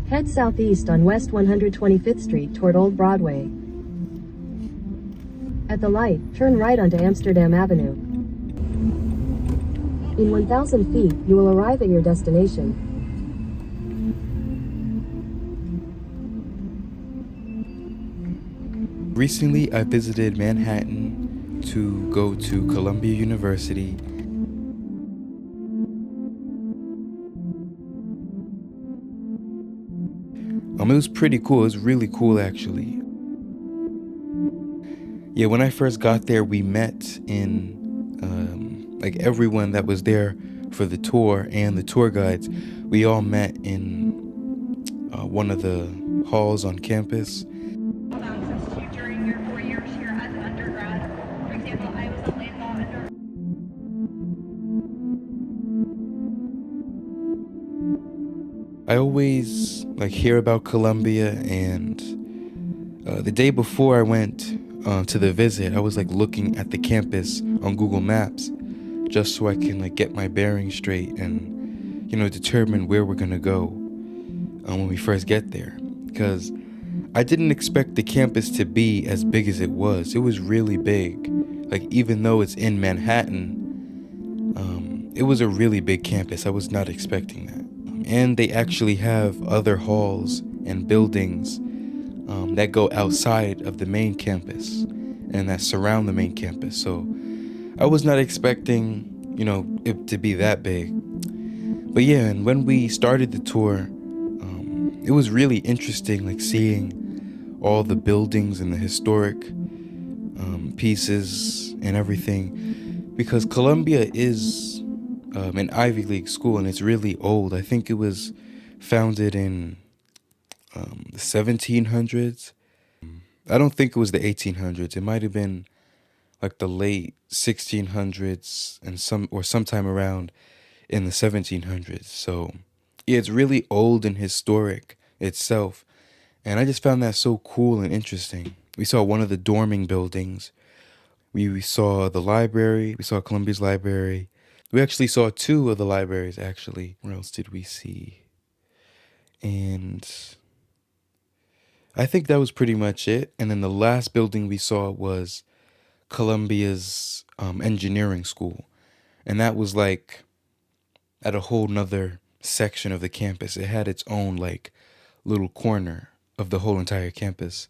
Head southeast on West 125th Street toward Old Broadway. At the light, turn right onto Amsterdam Avenue. In 1,000 feet, you will arrive at your destination. Recently, I visited Manhattan to go to Columbia University. It was pretty cool. It was really cool, actually. Yeah, when I first got there, we met in, like everyone that was there for the tour and the tour guides, we all met in one of the halls on campus. Access to during your 4 years here as an undergrad. For example, I was a land law undergrad. I always hear about Columbia, and the day before I went to the visit, I was looking at the campus on Google Maps just so I can get my bearings straight and determine where we're gonna go when we first get there, because I didn't expect the campus to be as big as it was. It was really big. Even though it's in Manhattan, it was a really big campus. I was not expecting that. And they actually have other halls and buildings that go outside of the main campus and that surround the main campus. So I was not expecting, it to be that big. But yeah, and when we started the tour, it was really interesting, seeing all the buildings and the historic pieces and everything, because Columbia is an Ivy League school, and it's really old. I think it was founded in the 1700s. I don't think it was the 1800s. It might have been the late 1600s and sometime around in the 1700s. So yeah, it's really old and historic itself, and I just found that so cool and interesting. We saw one of the dorming buildings. We saw the library. We saw Columbia's library. We actually saw two of the libraries, actually. Where else did we see? And I think that was pretty much it. And then the last building we saw was Columbia's engineering school. And that was at a whole nother section of the campus. It had its own little corner of the whole entire campus,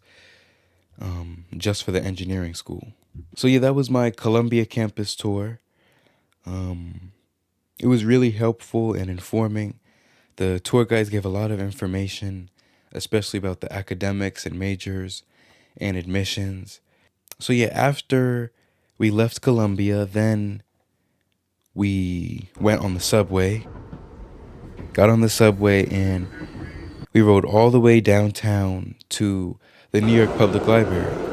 just for the engineering school. So yeah, that was my Columbia campus tour. It was really helpful and informing. The tour guides gave a lot of information, especially about the academics and majors and admissions. So yeah, after we left Columbia, then we went on the subway, got on the subway, and we rode all the way downtown to the New York Public Library.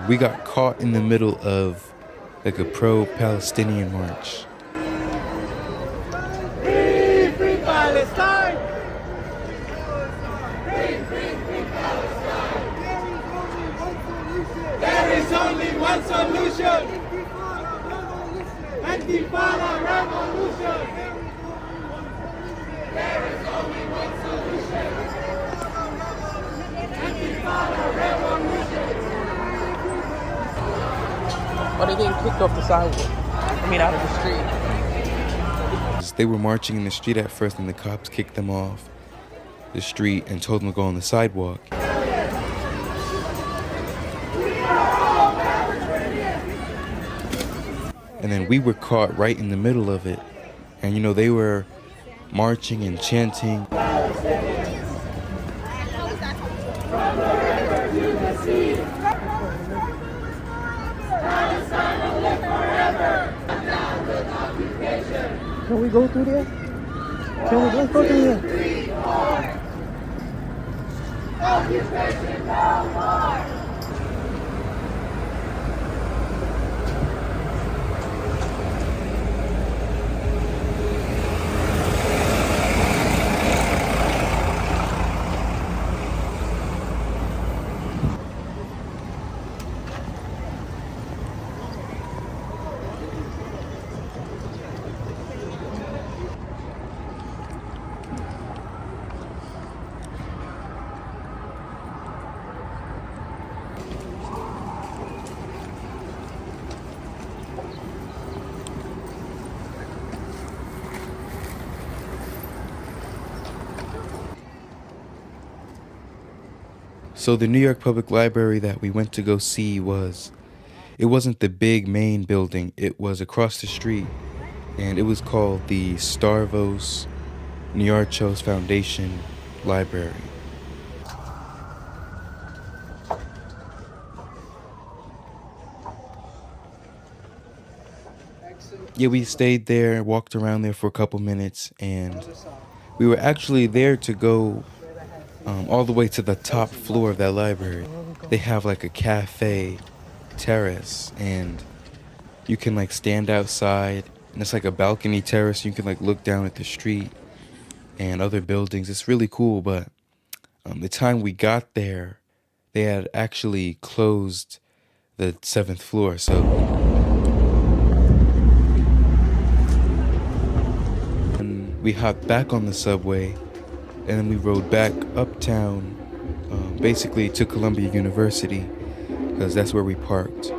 we got caught in the middle of like a pro-Palestinian march. Free, free Palestine! Free, free, free Palestine! There is only one solution! Intifada revolution! There is only one solution! Intifada revolution! Are they getting kicked off the sidewalk? I mean, out of the street. They were marching in the street at first, and the cops kicked them off the street and told them to go on the sidewalk. And then we were caught right in the middle of it. And you know, they were marching and chanting. Can we go through there? Let's go through there. Occupation no more! So the New York Public Library that we went to go see it wasn't the big main building, it was across the street, and it was called the Stavros Niarchos Foundation Library. Yeah, we stayed there, walked around there for a couple minutes, and we were actually there to go all the way to the top floor of that library. They have like a cafe terrace, and you can like stand outside, and it's like a balcony terrace. You can like look down at the street and other buildings. It's really cool, but the time we got there, they had actually closed the 7th floor, so and we hopped back on the subway, and then we rode back uptown, basically to Columbia University, because that's where we parked.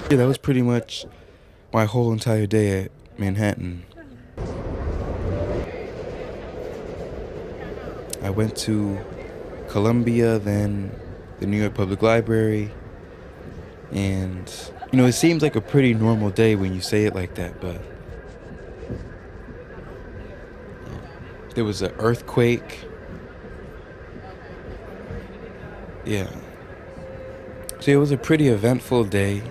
Yeah, that was pretty much my whole entire day at Manhattan. I went to Columbia, then the New York Public Library, and it seems like a pretty normal day when you say it like that, but there was an earthquake. Yeah. So it was a pretty eventful day.